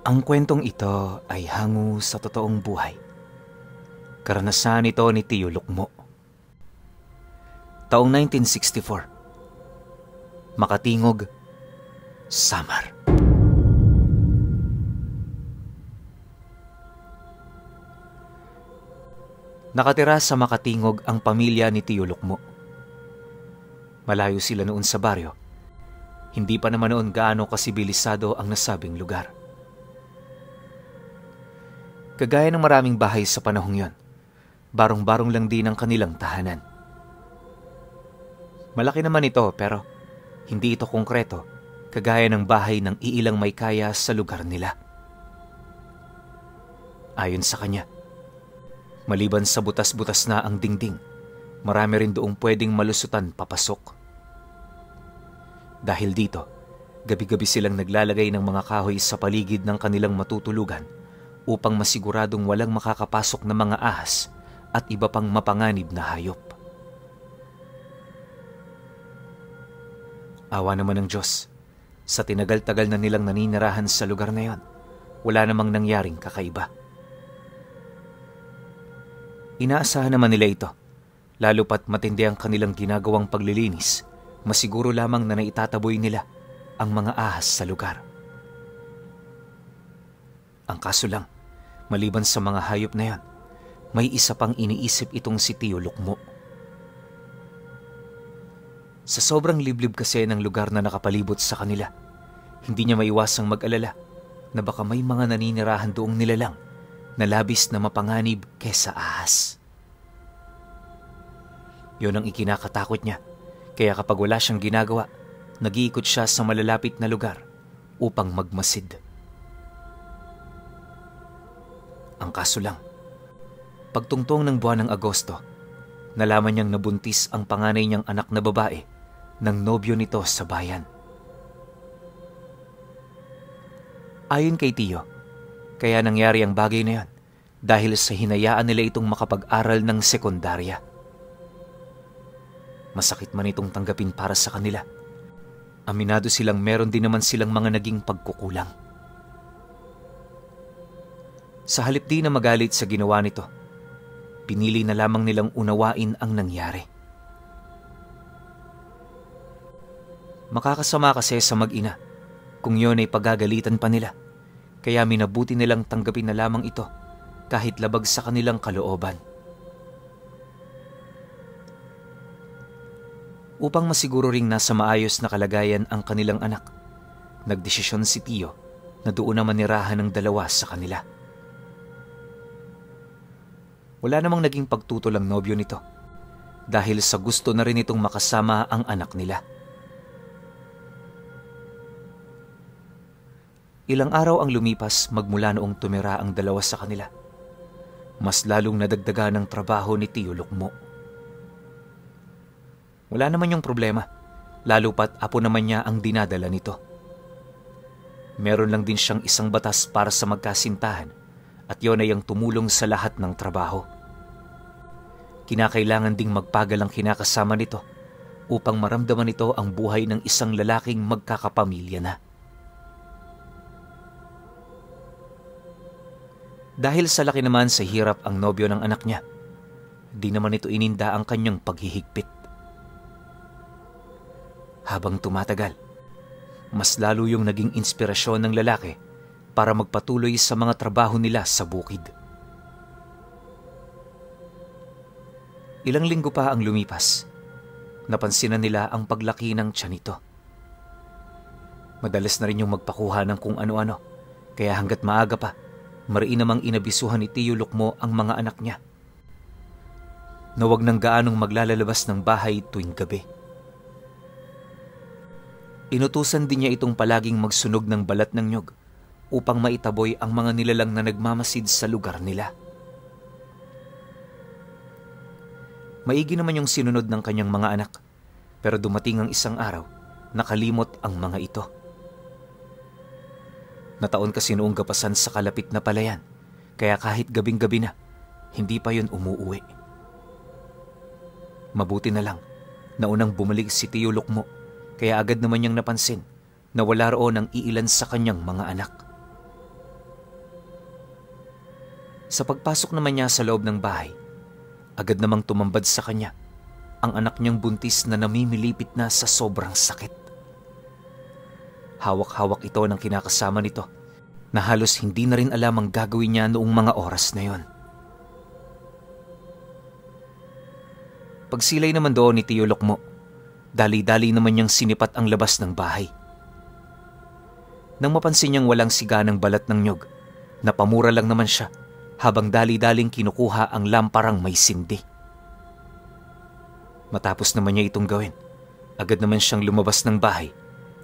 Ang kwentong ito ay hango sa totoong buhay. Karanasan ito ni Tio Lukmo. Taong 1964. Makatingog, Samar. Nakatira sa Makatingog ang pamilya ni Tio Lukmo. Malayo sila noon sa baryo. Hindi pa naman noon gaano kasibilisado ang nasabing lugar. Kagaya ng maraming bahay sa panahong yon, barong-barong lang din ang kanilang tahanan. Malaki naman ito pero hindi ito konkreto, kagaya ng bahay ng iilang may kaya sa lugar nila. Ayon sa kanya, maliban sa butas-butas na ang dingding, marami rin doong pwedeng malusutan papasok. Dahil dito, gabi-gabi silang naglalagay ng mga kahoy sa paligid ng kanilang matutulugan upang masiguradong walang makakapasok na mga ahas at iba pang mapanganib na hayop. Awa naman ng Diyos, sa tinagal-tagal na nilang naninirahan sa lugar na yon, wala namang nangyaring kakaiba. Inaasahan naman nila ito, lalo pat matindi ang kanilang ginagawang paglilinis, masiguro lamang na naitataboy nila ang mga ahas sa lugar. Ang kaso lang, maliban sa mga hayop na yan, may isa pang iniisip itong si Tio Lukmo. Sa sobrang liblib kasi ng lugar na nakapalibot sa kanila, hindi niya maiwasang mag-alala na baka may mga naninirahan doong nilalang na labis na mapanganib kesa ahas. Yon ang ikinakatakot niya, kaya kapag wala siyang ginagawa, nag-iikot siya sa malalapit na lugar upang magmasid. Ang kaso lang, pagtungtong ng buwan ng Agosto, nalaman niyang nabuntis ang panganay niyang anak na babae ng nobyo nito sa bayan. Ayon kay Tio, kaya nangyari ang bagay na yan dahil sa hinayaan nila itong makapag-aral ng sekundarya. Masakit man itong tanggapin para sa kanila. Aminado silang meron din naman silang mga naging pagkukulang. Sa halip di na magalit sa ginawa nito, pinili na lamang nilang unawain ang nangyari. Makakasama kasi sa mag-ina kung yun ay pagagalitan pa nila, kaya minabuti nilang tanggapin na lamang ito kahit labag sa kanilang kalooban. Upang masiguro ring nasa maayos na kalagayan ang kanilang anak, nagdesisyon si Tio na doon naman nirahan ng dalawa sa kanila. Wala namang naging pagtutol ang nobyo nito dahil sa gusto na rin itong makasama ang anak nila. Ilang araw ang lumipas magmula noong tumira ang dalawa sa kanila. Mas lalong nadagdagan ng trabaho ni Tio Lukmo. Wala naman yung problema, lalo pat apo naman niya ang dinadala nito. Meron lang din siyang isang batas para sa magkasintahan at yon ay ang tumulong sa lahat ng trabaho. Kinakailangan ding magpagal ang kinakasama nito upang maramdaman nito ang buhay ng isang lalaking magkakapamilya na. Dahil sa laki naman sa hirap ang nobyo ng anak niya, di naman ito ininda ang kanyang paghihigpit. Habang tumatagal, mas lalo yung naging inspirasyon ng lalaki para magpatuloy sa mga trabaho nila sa bukid. Ilang linggo pa ang lumipas, napansinan nila ang paglaki ng tiyan nito. Madalas na rin yung magpakuha ng kung ano-ano, kaya hanggat maaga pa, mariin namang inabisuhan ni Tio Lukmo ang mga anak niya na wag nang gaanong maglalalabas ng bahay tuwing gabi. Inutusan din niya itong palaging magsunog ng balat ng nyog upang maitaboy ang mga nilalang na nagmamasid sa lugar nila. Maigi naman yung sinunod ng kanyang mga anak, pero dumating ang isang araw, nakalimot ang mga ito. Nataon kasi noong gapasan sa kalapit na palayan, kaya kahit gabing-gabi na, hindi pa yun umuuwi. Mabuti na lang, naunang bumalik si Tio Lukmo, kaya agad naman niyang napansin na wala roon ang iilan sa kanyang mga anak. Sa pagpasok naman niya sa loob ng bahay, agad namang tumambad sa kanya ang anak niyang buntis na namimilipit na sa sobrang sakit. Hawak-hawak ito ng kinakasama nito na halos hindi na rin alam ang gagawin niya noong mga oras na yon. Pagsilay naman doon ni Tio Lokmo, dali-dali naman niyang sinipat ang labas ng bahay. Nang mapansin niyang walang siga ng balat ng nyog, napamura lang naman siya habang dali-daling kinukuha ang lamparang may sindi. Matapos naman niya itong gawin, agad naman siyang lumabas ng bahay,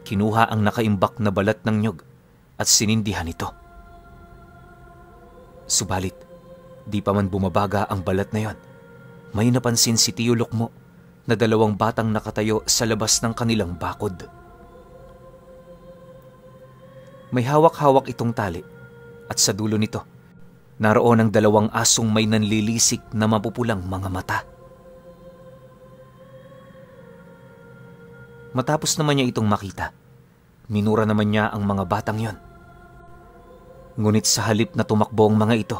kinuha ang nakaimbak na balat ng nyog at sinindihan ito. Subalit, di pa man bumabaga ang balat na yon, may napansin si Tio Lokmo na dalawang batang nakatayo sa labas ng kanilang bakod. May hawak-hawak itong tali at sa dulo nito, naroon ang dalawang asong may nanlilisik na mapupulang mga mata. Matapos naman niya itong makita, minura naman niya ang mga batang yon. Ngunit sa halip na tumakbo ang mga ito,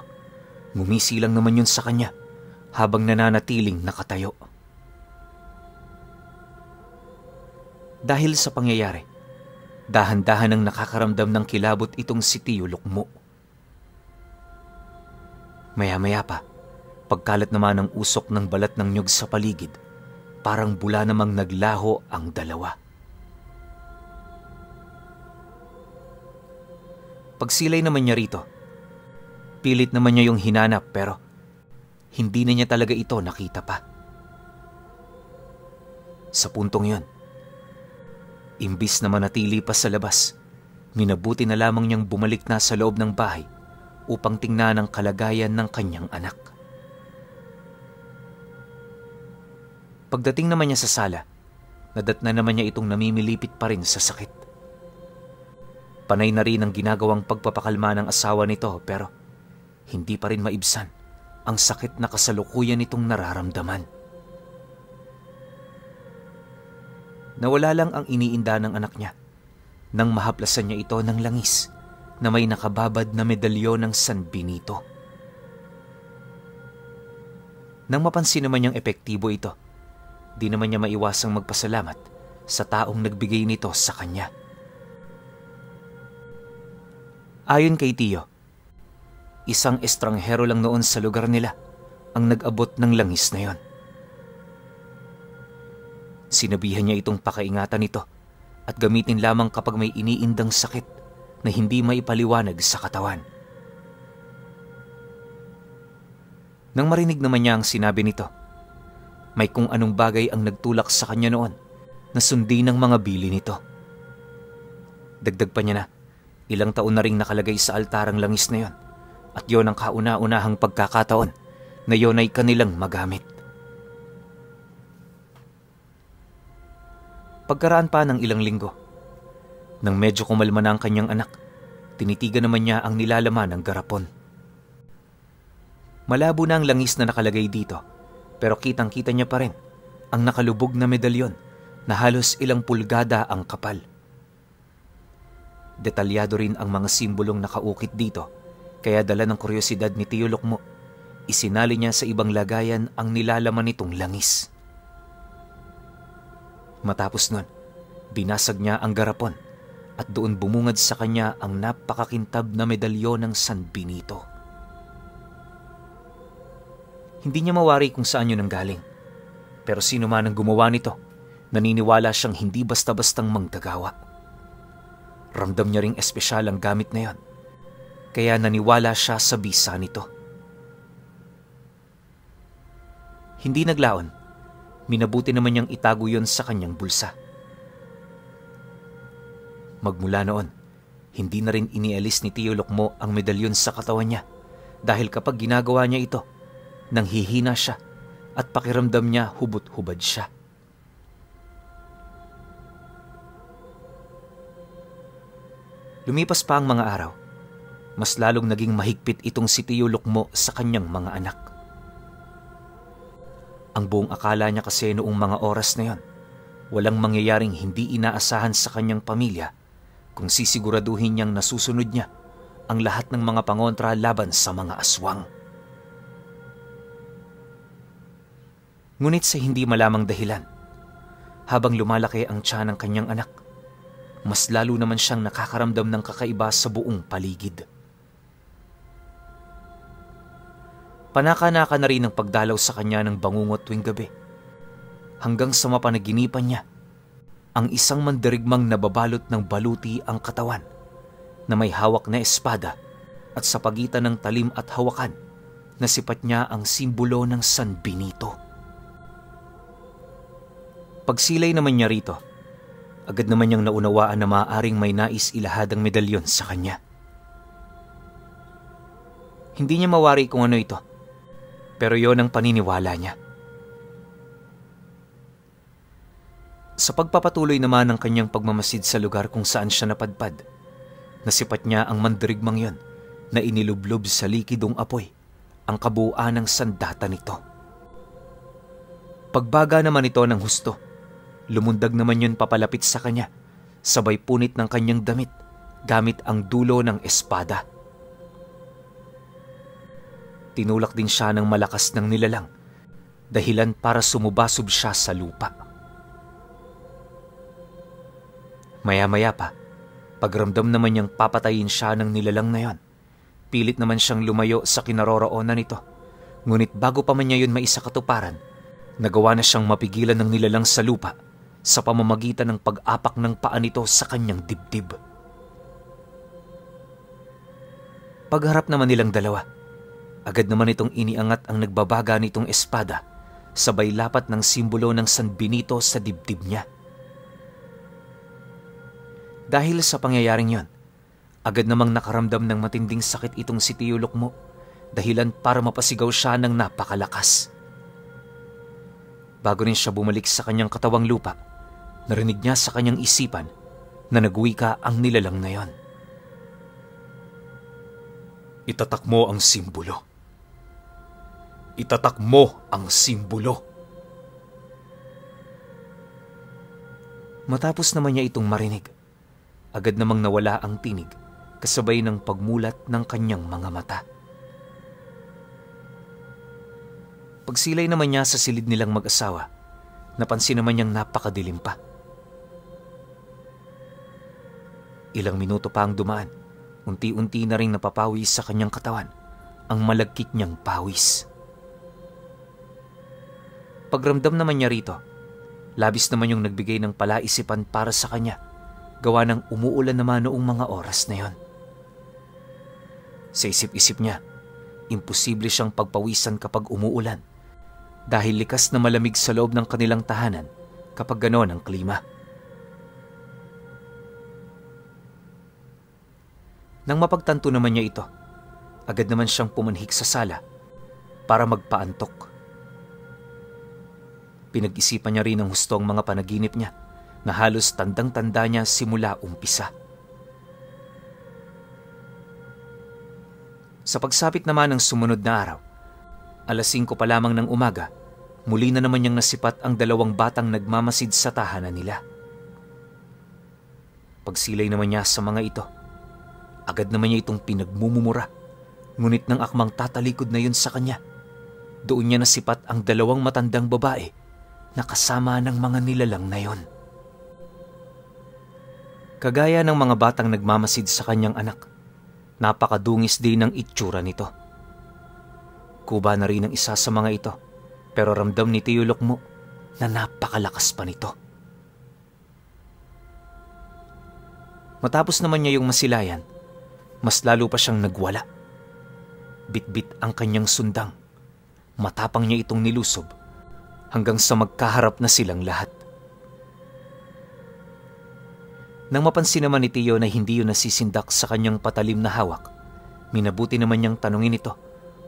ngumisi lang naman yun sa kanya habang nananatiling nakatayo. Dahil sa pangyayari, dahan-dahan ang nakakaramdam ng kilabot itong si Tio Lokmo. Maya-maya pa, pagkalat naman ng usok ng balat ng nyog sa paligid, parang bula namang naglaho ang dalawa. Pagsilay naman niya rito, pilit naman niya yung hinanap pero hindi na niya talaga ito nakita pa. Sa puntong yun, imbis na manatili pa sa labas, minabuti na lamang niyang bumalik na sa loob ng bahay upang tingnan ang kalagayan ng kanyang anak. Pagdating naman niya sa sala, nadatna naman niya itong namimilipit pa rin sa sakit. Panay na rin ang ginagawang pagpapakalma ng asawa nito pero hindi pa rin maibsan ang sakit na kasalukuyan nitong nararamdaman. Nawala lang ang iniinda ng anak niya nang mahaplasan niya ito ng langis na may nakababad na medalyon ng San Benito. Nang mapansin naman niyang epektibo ito, di naman niya maiwasang magpasalamat sa taong nagbigay nito sa kanya. Ayon kay Tio, isang estranghero lang noon sa lugar nila ang nag-abot ng langis na yon. Sinabihan niya itong pakaingatan nito at gamitin lamang kapag may iniindang sakit na hindi maipaliwanag sa katawan. Nang marinig naman niya ang sinabi nito, may kung anong bagay ang nagtulak sa kanya noon na sundin ng mga bili nito. Dagdag pa niya na, ilang taon na ring nakalagay sa altar ang langis na yon at yon ang kauna-unahang pagkakataon na yon ay kanilang magamit. Pagkaraan pa ng ilang linggo, nang medyo kumalma na ang kanyang anak, tinitigan naman niya ang nilalaman ng garapon. Malabo na ang langis na nakalagay dito, pero kitang-kita niya pa rin ang nakalubog na medalyon na halos ilang pulgada ang kapal. Detalyado rin ang mga simbolong nakaukit dito, kaya dala ng kuryosidad ni Tio Lokmo, isinali niya sa ibang lagayan ang nilalaman nitong langis. Matapos nun, binasag niya ang garapon at doon bumungad sa kanya ang napakakintab na medalyon ng San Benito. Hindi niya mawari kung saan yun ang galing, pero sino man ang gumawa nito, naniniwala siyang hindi basta-bastang manggagawa. Ramdam niya ring espesyal ang gamit na yon, kaya naniwala siya sa bisa nito. Hindi naglaon, minabuti naman niyang itago yon sa kanyang bulsa. Magmula noon, hindi na rin inialis ni Tio Lokmo ang medalyon sa katawan niya dahil kapag ginagawa niya ito, nanghihina siya at pakiramdam niya hubot-hubad siya. Lumipas pa ang mga araw, mas lalong naging mahigpit itong si Tio Lokmo sa kanyang mga anak. Ang buong akala niya kasi noong mga oras na yon, walang mangyayaring hindi inaasahan sa kanyang pamilya kung sisiguraduhin niyang nasusunod niya ang lahat ng mga pangontra laban sa mga aswang. Ngunit sa hindi malamang dahilan, habang lumalaki ang tiyan ng kanyang anak, mas lalo naman siyang nakakaramdam ng kakaiba sa buong paligid. Panaka-naka na rin ang pagdalaw sa kanya ng bangungot tuwing gabi, hanggang sa mapanaginipan niya ang isang mandirigmang nababalot ng baluti ang katawan na may hawak na espada at sa pagitan ng talim at hawakan, nasipat niya ang simbolo ng San Benito. Pagsilay naman niya rito, agad naman niyang naunawaan na maaaring may nais ilahad ang medalyon sa kanya. Hindi niya mawari kung ano ito, pero yon ang paniniwala niya. Sa pagpapatuloy naman ng kanyang pagmamasid sa lugar kung saan siya napadpad, nasipat niya ang mandirigmang yon na inilublob sa likidong apoy ang kabuuan ng sandata nito. Pagbaga naman ito ng husto, lumundag naman yun papalapit sa kanya, sabay punit ng kanyang damit gamit ang dulo ng espada. Tinulak din siya ng malakas ng nilalang, dahilan para sumubasob siya sa lupa. Maya-maya pa, pagramdam naman niyang papatayin siya ng nilalang na yon, pilit naman siyang lumayo sa kinaroroonan nito. Ngunit bago pa man niya yun maisakatuparan, nagawa na siyang mapigilan ng nilalang sa lupa sa pamamagitan ng pag-apak ng paa nito sa kanyang dibdib. Pagharap naman nilang dalawa, agad naman itong iniangat ang nagbabaga nitong espada, sabay lapat ng simbolo ng San Benito sa dibdib niya. Dahil sa pangyayaring yon, agad namang nakaramdam ng matinding sakit itong si Tio Lukmo, dahilan para mapasigaw siya ng napakalakas. Bago rin siya bumalik sa kanyang katawang lupa, narinig niya sa kanyang isipan na nagwika ang nilalang na yon. Itatak mo ang simbolo. Itatak mo ang simbolo. Matapos naman niya itong marinig, agad namang nawala ang tinig kasabay ng pagmulat ng kanyang mga mata. Pagsilay naman niya sa silid nilang mag-asawa, napansin naman niyang napakadilim pa. Ilang minuto pa ang dumaan, unti-unti na ring napapawis sa kanyang katawan ang malagkit niyang pawis. Pagramdam naman niya rito, labis naman yung nagbigay ng palaisipan para sa kanya, gawa ng umuulan naman noong mga oras na yon. Sa isip-isip niya, imposible siyang pagpawisan kapag umuulan dahil likas na malamig sa loob ng kanilang tahanan kapag gano'n ang klima. Nang mapagtanto naman niya ito, agad naman siyang pumanhik sa sala para magpaantok. Pinag-isipan niya rin ang husto ang mga panaginip niya na halos tandang-tanda niya simula umpisa. Sa pagsapit naman ng sumunod na araw, 5:00 pa lamang ng umaga, muli na naman niyang nasipat ang 2 batang nagmamasid sa tahanan nila. Pagsilay naman niya sa mga ito, agad naman niya itong pinagmumumura, ngunit nang akmang tatalikod na yun sa kanya, doon niya nasipat ang 2 matandang babae na kasama ng mga nilalang na yon. Kagaya ng mga batang nagmamasid sa kanyang anak, napakadungis din ang itsura nito. Kuba na rin ang isa sa mga ito, pero ramdam ni Tio Lukmo na napakalakas pa nito. Matapos naman niya yung masilayan, mas lalo pa siyang nagwala. Bit-bit ang kanyang sundang, matapang niya itong nilusob hanggang sa magkaharap na silang lahat. Nang mapansin naman ni Tio na hindi yun nasisindak sa kanyang patalim na hawak, minabuti naman niyang tanungin ito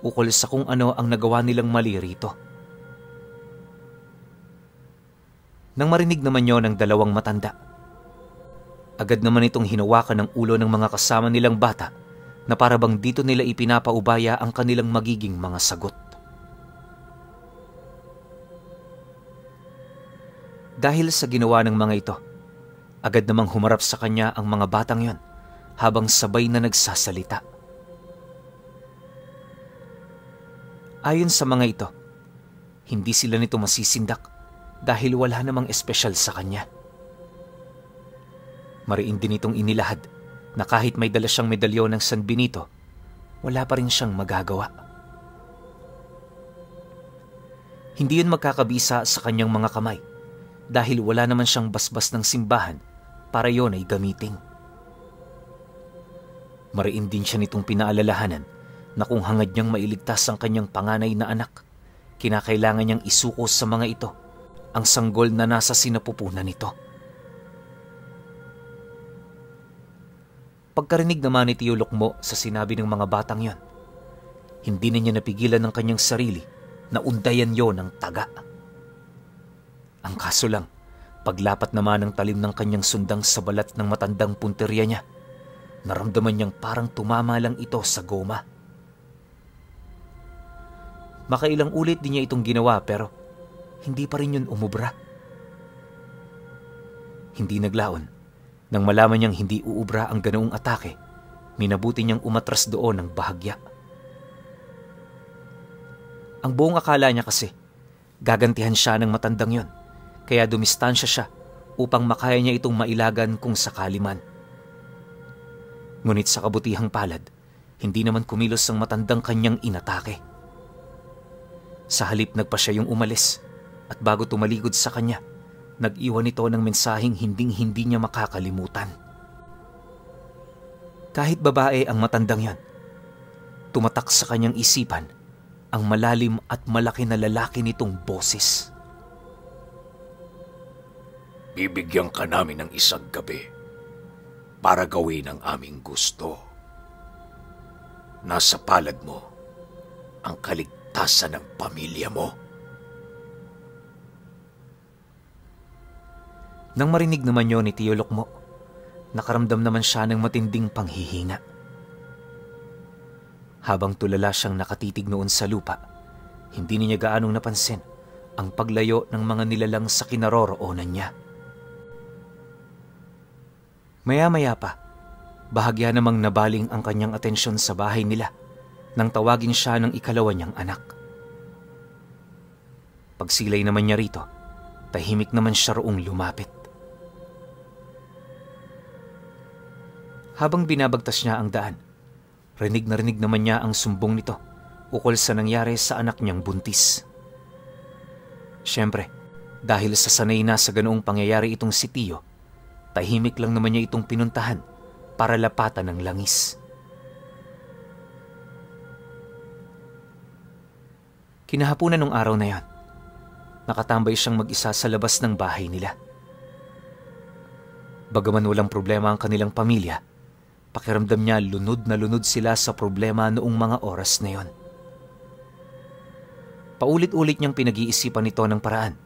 ukol sa kung ano ang nagawa nilang mali rito. Nang marinig naman niyo ng 2 matanda, agad naman itong hinawakan ng ulo ng mga kasama nilang bata na para bang dito nila ipinapaubaya ang kanilang magiging mga sagot. Dahil sa ginawa ng mga ito, agad namang humarap sa kanya ang mga batang yon habang sabay na nagsasalita. Ayon sa mga ito, hindi sila nito masisindak dahil wala namang espesyal sa kanya. Mariin din itong inilahad na kahit may dala siyang medalyon ng San Benito, wala pa rin siyang magagawa. Hindi yun magkakabisa sa kanyang mga kamay dahil wala naman siyang basbas ng simbahan para yon ay gamitin. Mariin din siya nitong pinaalalahanan na kung hangad niyang mailigtas ang kanyang panganay na anak, kinakailangan niyang isuko sa mga ito ang sanggol na nasa sinapupunan nito. Pagkarinig naman ni Tio Lukmo sa sinabi ng mga batang yon, hindi na niya napigilan ng kanyang sarili na undayan yon ng taga. Ang kaso lang, paglapat naman ng talim ng kanyang sundang sa balat ng matandang punteriya niya, naramdaman niyang parang tumama lang ito sa goma. Makailang ulit din niya itong ginawa pero hindi pa rin yun umubra. Hindi naglaon. Nang malaman niyang hindi uubra ang ganoong atake, minabuti niyang umatras doon ng bahagya. Ang buong akala niya kasi, gagantihan siya ng matandang yon, kaya dumistansya siya upang makaya niya itong mailagan kung sakali man. Ngunit sa kabutihang palad, hindi naman kumilos ang matandang kanyang inatake. Sa halip nagpa siya yung umalis at bago tumaligod sa kanya, nag-iwan ito ng mensaheng hinding-hindi niya makakalimutan. Kahit babae ang matandang yan, tumatak sa kanyang isipan ang malalim at malaki na lalaki nitong boses. Bibigyan ka namin ng isang gabi para gawin ang aming gusto. Nasa palad mo ang kaligtasan ng pamilya mo. Nang marinig naman yun ni Tio Lukmo, nakaramdam naman siya ng matinding panghihina. Habang tulala siyang nakatitig noon sa lupa, hindi niya gaanong napansin ang paglayo ng mga nilalang sa kinaroroonan niya. Maya-maya pa, bahagya namang nabaling ang kanyang atensyon sa bahay nila nang tawagin siya ng ikalawa niyang anak. Pagsilay naman niya rito, tahimik naman siya roong lumapit. Habang binabagtas niya ang daan, rinig na rinig naman niya ang sumbong nito ukol sa nangyari sa anak niyang buntis. Siyempre, dahil sa sanay na sa ganoong pangyayari itong si Tio, tahimik lang naman niya itong pinuntahan para lapatan ng langis. Kinahapunan ng araw na yon, nakatambay siyang mag-isa sa labas ng bahay nila. Bagaman walang problema ang kanilang pamilya, pakiramdam niya lunod na lunod sila sa problema noong mga oras na yon. Paulit-ulit niyang pinag-iisipan ito ng paraan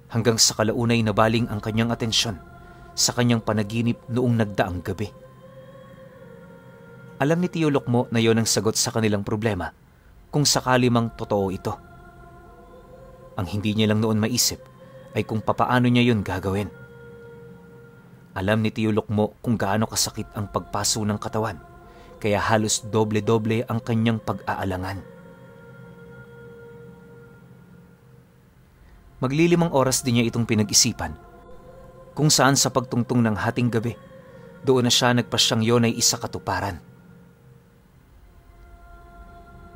hanggang sa kalaunay nabaling ang kanyang atensyon sa kanyang panaginip noong nagdaang gabi. Alam ni Tio Lukmo na yon ang sagot sa kanilang problema kung sakali mang totoo ito. Ang hindi niya lang noon maisip ay kung papaano niya yun gagawin. Alam ni Tio Lukmo kung gaano kasakit ang pagpaso ng katawan, kaya halos doble-doble ang kanyang pag-aalangan. Maglilimang oras din niya itong pinag-isipan, kung saan sa pagtungtong ng hating gabi, doon na siya nagpasyang yon ay isa katuparan.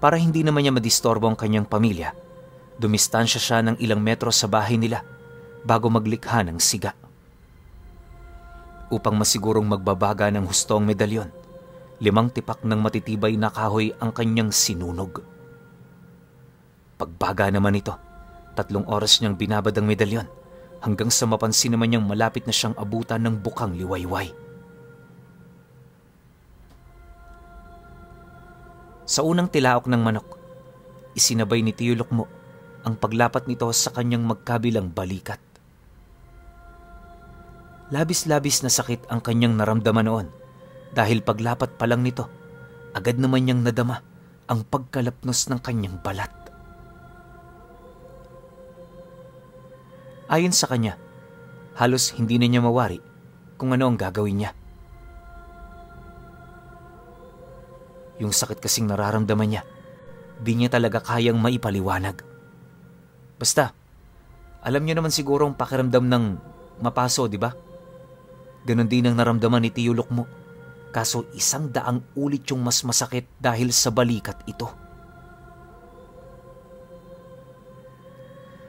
Para hindi naman niya madistorbo ang kanyang pamilya, dumistansya siya ng ilang metro sa bahay nila bago maglikha ng siga. Upang masigurong magbabaga ng husto ang medalyon, 5 tipak ng matitibay na kahoy ang kanyang sinunog. Pagbaga naman ito, 3 oras niyang binabad ang medalyon hanggang sa mapansin naman niyang malapit na siyang abutan ng bukang liwayway. Sa unang tilaok ng manok, isinabay ni Tio Lukmo ang paglapat nito sa kanyang magkabilang balikat. Labis-labis na sakit ang kanyang naramdaman noon dahil paglapat pa lang nito, agad naman niyang nadama ang pagkalapnos ng kanyang balat. Ayon sa kanya, halos hindi na niya mawari kung ano ang gagawin niya. Yung sakit kasing nararamdaman niya, di niya talaga kayang maipaliwanag. Basta, alam niyo naman siguro ang pakiramdam ng mapaso, di ba? Ganon din ang naramdaman ni Tio Lukmo. Kaso 100 ulit yung mas masakit dahil sa balikat ito.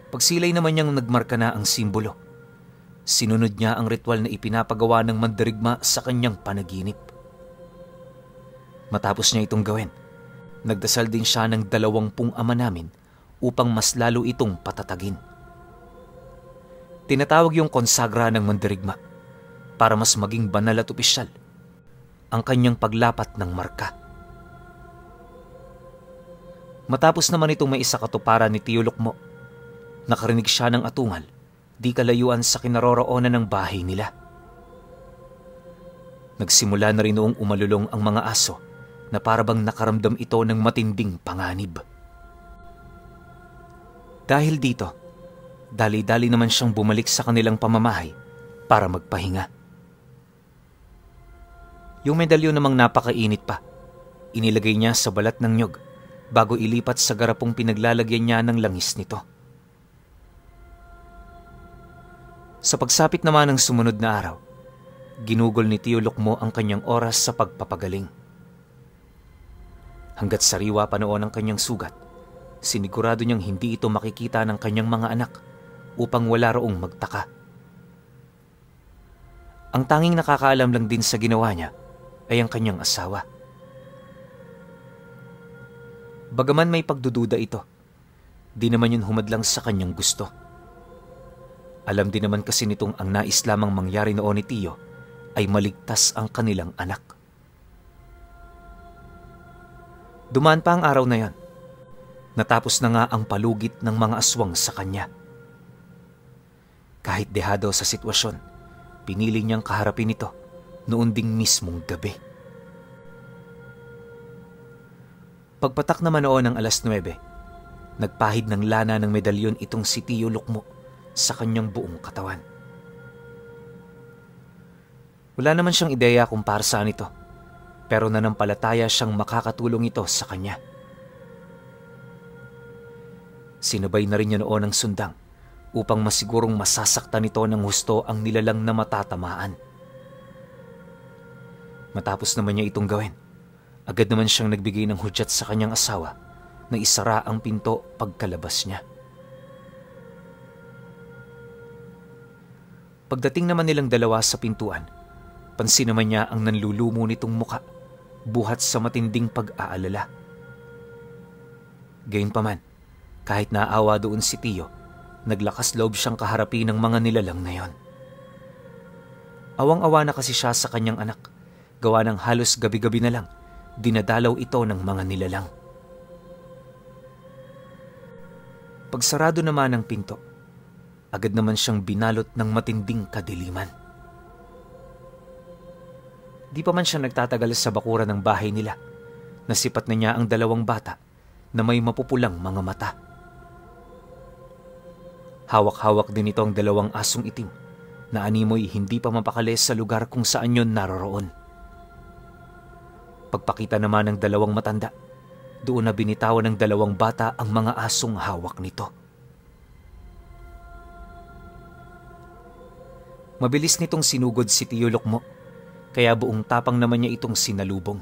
Pagsilay naman niyang nagmarka na ang simbolo. Sinunod niya ang ritual na ipinapagawa ng mandirigma sa kanyang panaginip. Matapos niya itong gawin, nagdasal din siya ng 20 ama namin upang mas lalo itong patatagin. Tinatawag yung konsagra ng mandirigma para mas maging banal at opisyal ang kanyang paglapat ng marka. Matapos naman itong may isa katuparan ni Tio Lukmo, nakarinig siya ng atungal di kalayuan sa kinaroroonan ng bahay nila. Nagsimula na rin noong umalulong ang mga aso na parabang nakaramdam ito ng matinding panganib. Dahil dito, dali-dali naman siyang bumalik sa kanilang pamamahay para magpahinga. Yung medalyon namang napakainit pa, inilagay niya sa balat ng nyog bago ilipat sa garapong pinaglalagyan niya ng langis nito. Sa pagsapit naman ng sumunod na araw, ginugol ni Tio Lukmo ang kanyang oras sa pagpapagaling. Hanggat sariwa pa noon ang kanyang sugat, sinigurado niyang hindi ito makikita ng kanyang mga anak upang wala roong magtaka. Ang tanging nakakaalam lang din sa ginawa niya ay ang kanyang asawa. Bagaman may pagdududa ito, di naman yun humadlang sa kanyang gusto. Alam din naman kasi nitong ang nais lamang mangyari noon ni Tio ay maligtas ang kanilang anak. Dumaan pa ang araw na yon. Natapos na nga ang palugit ng mga aswang sa kanya. Kahit dehado sa sitwasyon, pinili niyang kaharapin ito noon ding mismong gabi. Pagpatak naman noon ng 9:00, nagpahid ng lana ng medalyon itong si Tio Lukmo sa kanyang buong katawan. Wala naman siyang ideya kung para saan ito, pero nanampalataya siyang makakatulong ito sa kanya. Sinabay na rin niya noon ang sundang upang masigurong masasaktan nito ng husto ang nilalang na matatamaan. Matapos naman niya itong gawin, agad naman siyang nagbigay ng hudyat sa kanyang asawa na isara ang pinto pagkalabas niya. Pagdating naman nilang dalawa sa pintuan, pansin naman niya ang nanlulumo nitong muka, buhat sa matinding pag-aalala. Gayunpaman, kahit naawa doon si Tio, naglakas loob siyang kaharapin ng mga nilalang na yon. Awang-awa na kasi siya sa kanyang anak, gawa ng halos gabi-gabi na lang, dinadalaw ito ng mga nilalang. Pagsarado naman ng pinto, agad naman siyang binalot ng matinding kadiliman. Di pa man siya nagtatagal sa bakuran ng bahay nila, nasipat na niya ang 2 bata na may mapupulang mga mata. Hawak-hawak din ito ang 2 asong itim na animoy hindi pa mapakali sa lugar kung saan yon naroroon. Pagpakita naman ng 2 matanda, doon na binitawan ng 2 bata ang mga asong hawak nito. Mabilis nitong sinugod si Tio Lukmo, kaya buong tapang naman niya itong sinalubong.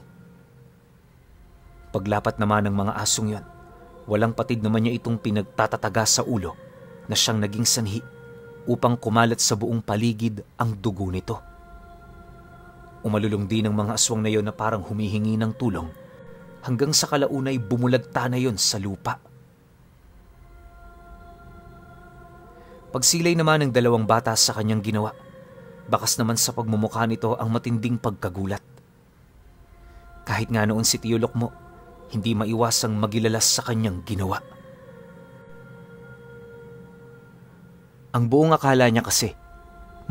Paglapat naman ng mga asong yon, walang patid naman niya itong pinagtatataga sa ulo na siyang naging sanhi upang kumalat sa buong paligid ang dugo nito. Umalulong din ang mga aswang na yon na parang humihingi ng tulong hanggang sa kalaunay bumulagta na yon sa lupa. Pagsilay naman ng 2 bata sa kanyang ginawa, bakas naman sa pagmumukha nito ang matinding pagkagulat. Kahit nga noon si Tio Lukmo, hindi maiwasang magilalas sa kanyang ginawa. Ang buong akala niya kasi,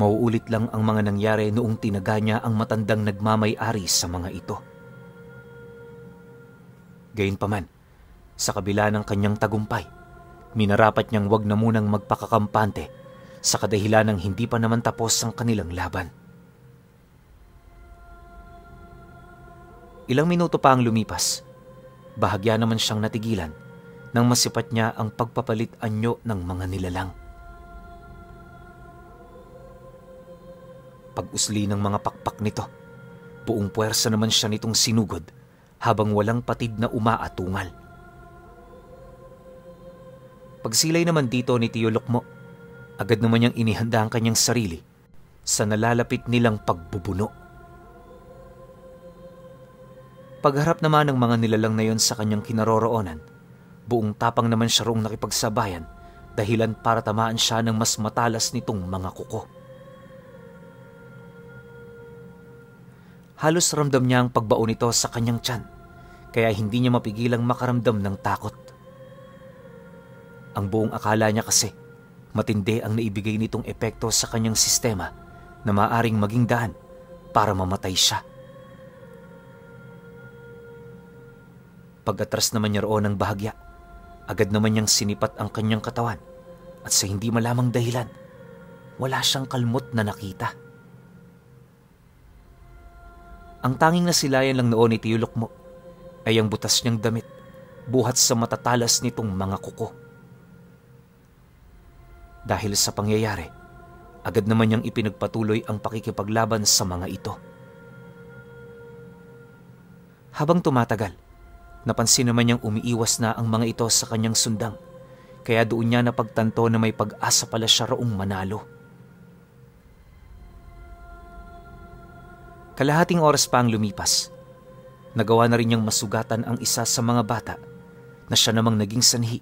mauulit lang ang mga nangyari noong tinaga niya ang matandang nagmamay-ari sa mga ito. Gayunpaman, sa kabila ng kanyang tagumpay, minarapat niyang wag na munang magpakakampante sa kadahilan ng hindi pa naman tapos ang kanilang laban. Ilang minuto pa ang lumipas. Bahagya naman siyang natigilan nang masipat niya ang pagpapalit anyo ng mga nilalang. Pag-usli ng mga pakpak nito, buong puwersa naman siya nitong sinugod habang walang patid na umaatungal. Pagsilay naman dito ni Tiyo Lukmo, agad naman niyang inihanda ang kanyang sarili sa nalalapit nilang pagbubuno. Pagharap naman ng mga nilalang na yon sa kanyang kinaroroonan, buong tapang naman siya roong nakipagsabayan dahilan para tamaan siya ng mas matalas nitong mga kuko. Halos ramdam niya ang pagbao nito sa kanyang tiyan, kaya hindi niya mapigilang makaramdam ng takot. Ang buong akala niya kasi, matindi ang naibigay nitong epekto sa kanyang sistema na maaaring maging daan para mamatay siya. Pag-atras naman niya roon ng bahagya, agad naman niyang sinipat ang kanyang katawan at sa hindi malamang dahilan, wala siyang kalmot na nakita. Ang tanging nasilayan lang noon ni Tiyo Lukmo ay ang butas niyang damit buhat sa matatalas nitong mga kuko. Dahil sa pangyayari, agad naman niyang ipinagpatuloy ang pakikipaglaban sa mga ito. Habang tumatagal, napansin naman niyang umiiwas na ang mga ito sa kanyang sundang, kaya doon niya napagtanto na may pag-asa pala siya roong manalo. Kalahating oras pa ang lumipas. Nagawa na rin niyang masugatan ang isa sa mga bata na siya namang naging sanhi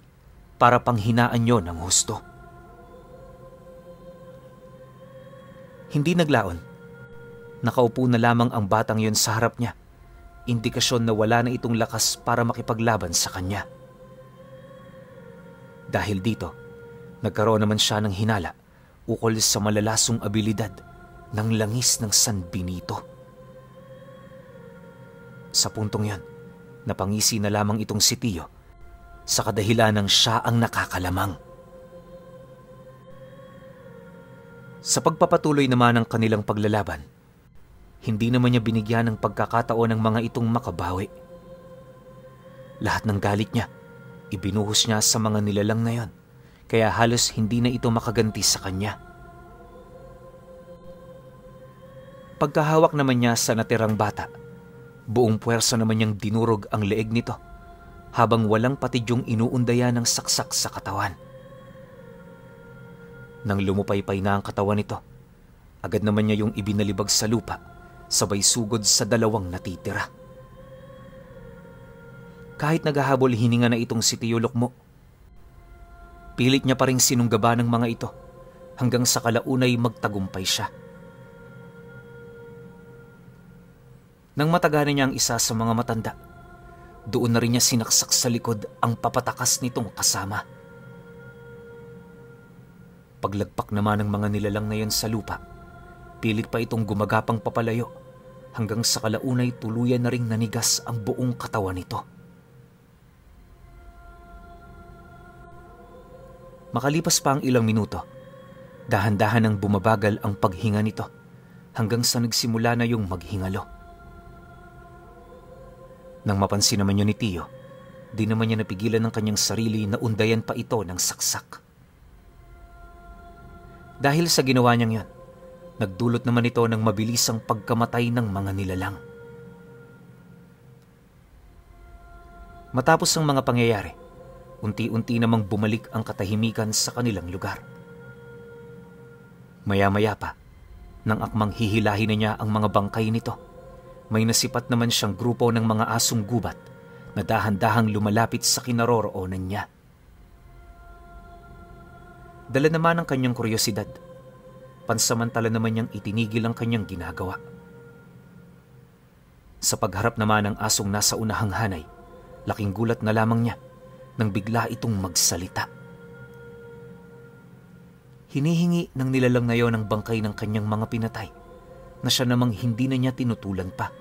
para panghinaan niyo ng husto. Hindi naglaon. Nakaupo na lamang ang batang yon sa harap niya, indikasyon na wala na itong lakas para makipaglaban sa kanya. Dahil dito, nagkaroon naman siya ng hinala ukol sa malalasong abilidad ng langis ng San Benito. Sa puntong yon, napangisi na lamang itong si Tiyo sa kadahilan ng siya ang nakakalamang. Sa pagpapatuloy naman ng kanilang paglalaban, hindi naman niya binigyan ng pagkakataon ng mga itong makabawi. Lahat ng galit niya, ibinuhos niya sa mga nilalang na yon, kaya halos hindi na ito makaganti sa kanya. Pagkahawak naman niya sa natirang bata, buong puwersa naman niyang dinurog ang leeg nito habang walang patid yung inuundaya ng saksak sa katawan. Nang lumupaypay na ang katawan nito, agad naman niya yung ibinalibag sa lupa, sabay sugod sa dalawang natitira. Kahit naghahabol hininga na itong si Tiyo Lukmo, pilit niya pa ring sinunggaban ng mga ito hanggang sa kalaunay magtagumpay siya. Nang mataganan niya ang isa sa mga matanda, doon na rin niya sinaksak sa likod ang papatakas nitong kasama. Paglagpak naman ng mga nilalang na yon sa lupa, pilit pa itong gumagapang papalayo hanggang sa kalaunay tuluyan na ring nanigas ang buong katawan nito. Makalipas pa ang ilang minuto, dahan-dahan ang bumabagal ang paghinga nito hanggang sa nagsimula na yung maghingalo. Nang mapansin naman yun ni Tiyo, di naman niya napigilan ng kanyang sarili na undayan pa ito ng saksak. Dahil sa ginawa niyang yon, nagdulot naman ito ng mabilisang pagkamatay ng mga nilalang. Matapos ang mga pangyayari, unti-unti namang bumalik ang katahimikan sa kanilang lugar. Maya-maya pa, nang akmang hihilahin na niya ang mga bangkay nito, may nasipat naman siyang grupo ng mga asong gubat na dahan-dahang lumalapit sa kinaroroonan niya. Dala naman ang kanyang kuryosidad, pansamantala naman niyang itinigil ang kanyang ginagawa. Sa pagharap naman ng asong nasa unahang hanay, laking gulat na lamang niya nang bigla itong magsalita. Hinihingi ng nilalang na yon ang bangkay ng kanyang mga pinatay na siya namang hindi na niya tinutulan pa.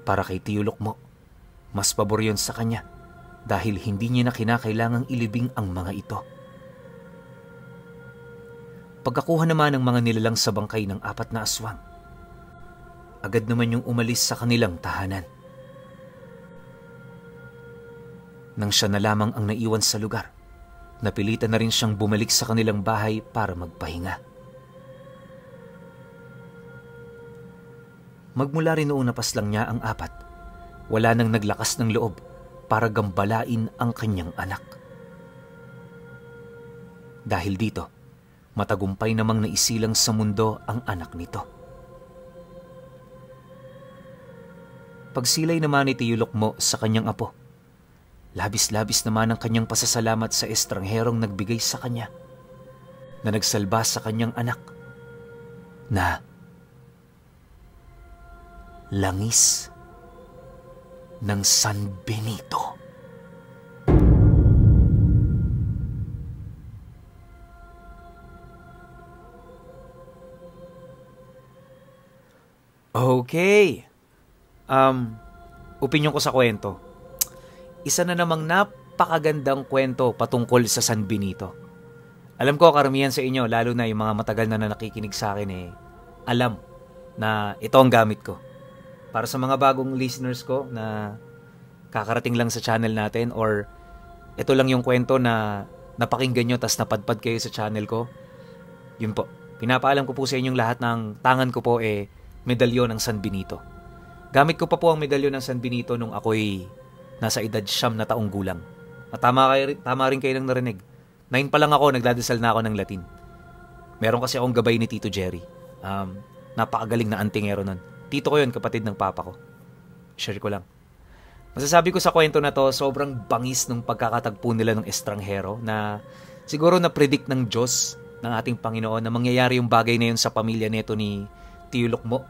Para kay Tiyo Lukmo, mas pabor yun sa kanya dahil hindi niya na kinakailangang ilibing ang mga ito. Pagkakuha naman ng mga nilalang sa bangkay ng 4 na aswang, agad naman yung umalis sa kanilang tahanan. Nang siya na lamang ang naiwan sa lugar, napilitan na rin siyang bumalik sa kanilang bahay para magpahinga. Magmula rin noong napaslang niya ang 4, wala nang naglakas ng loob para gambalain ang kanyang anak. Dahil dito, matagumpay namang naisilang sa mundo ang anak nito. Pagsilay naman ni Tio Lukmo sa kanyang apo, labis-labis naman ang kanyang pasasalamat sa estrangherong nagbigay sa kanya, na nagsalba sa kanyang anak, na langis ng San Benito. Okay. Opinyon ko sa kwento. Isa na namang napakagandang kwento patungkol sa San Benito. Alam ko karamihan sa inyo, lalo na yung mga matagal na nakikinig sa akin alam na ito ang gamit ko. Para sa mga bagong listeners ko na kakarating lang sa channel natin, or ito lang yung kwento na napakinggan nyo tas napadpad kayo sa channel ko, yun po. Pinapaalam ko po sa inyong lahat ng tangan ko po medalyon ng San Benito. Gamit ko pa po ang medalyon ng San Benito nung ako'y nasa edad 9 na taong gulang. At tama rin kayo nang narinig. 9 pa lang ako, nagdadasal na ako ng Latin. Meron kasi akong gabay ni Tito Jerry. Napakagaling na antingero nun. Tito ko yun, kapatid ng papa ko. Share ko lang. Masasabi ko sa kwento na to, sobrang bangis nung pagkakatagpo nila ng estranghero na siguro na-predict ng Diyos, ng ating Panginoon, na mangyayari yung bagay na yun sa pamilya nito ni Tio Lukmo.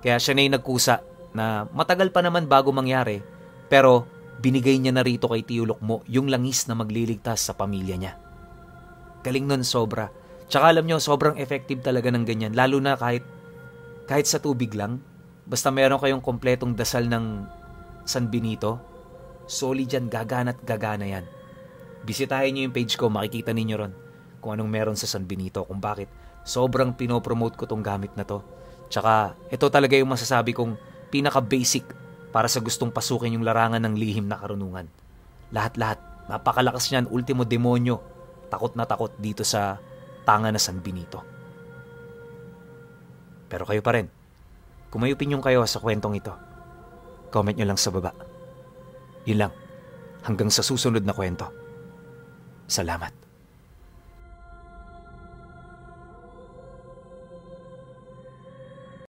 Kaya siya na yung nagkusa na matagal pa naman bago mangyari, pero binigay niya na rito kay Tio Lukmo yung langis na magliligtas sa pamilya niya. Galing nun sobra. Tsaka alam nyo, sobrang effective talaga ng ganyan, lalo na kahit sa tubig lang. Basta meron kayong kompletong dasal ng San Benito, solid yan, gagana at gagana yan. Bisitahin nyo yung page ko, makikita ninyo ron kung anong meron sa San Benito, kung bakit sobrang pinopromote ko tong gamit na to. Tsaka ito talaga yung masasabi kong pinaka-basic para sa gustong pasukin yung larangan ng lihim na karunungan. Lahat-lahat, napakalakas niyan, ultimo demonyo, takot na takot dito sa tanga na San Benito. Pero kayo pa rin, kung may opinyon kayo sa kwentong ito, comment nyo lang sa baba. Yun lang, hanggang sa susunod na kwento. Salamat.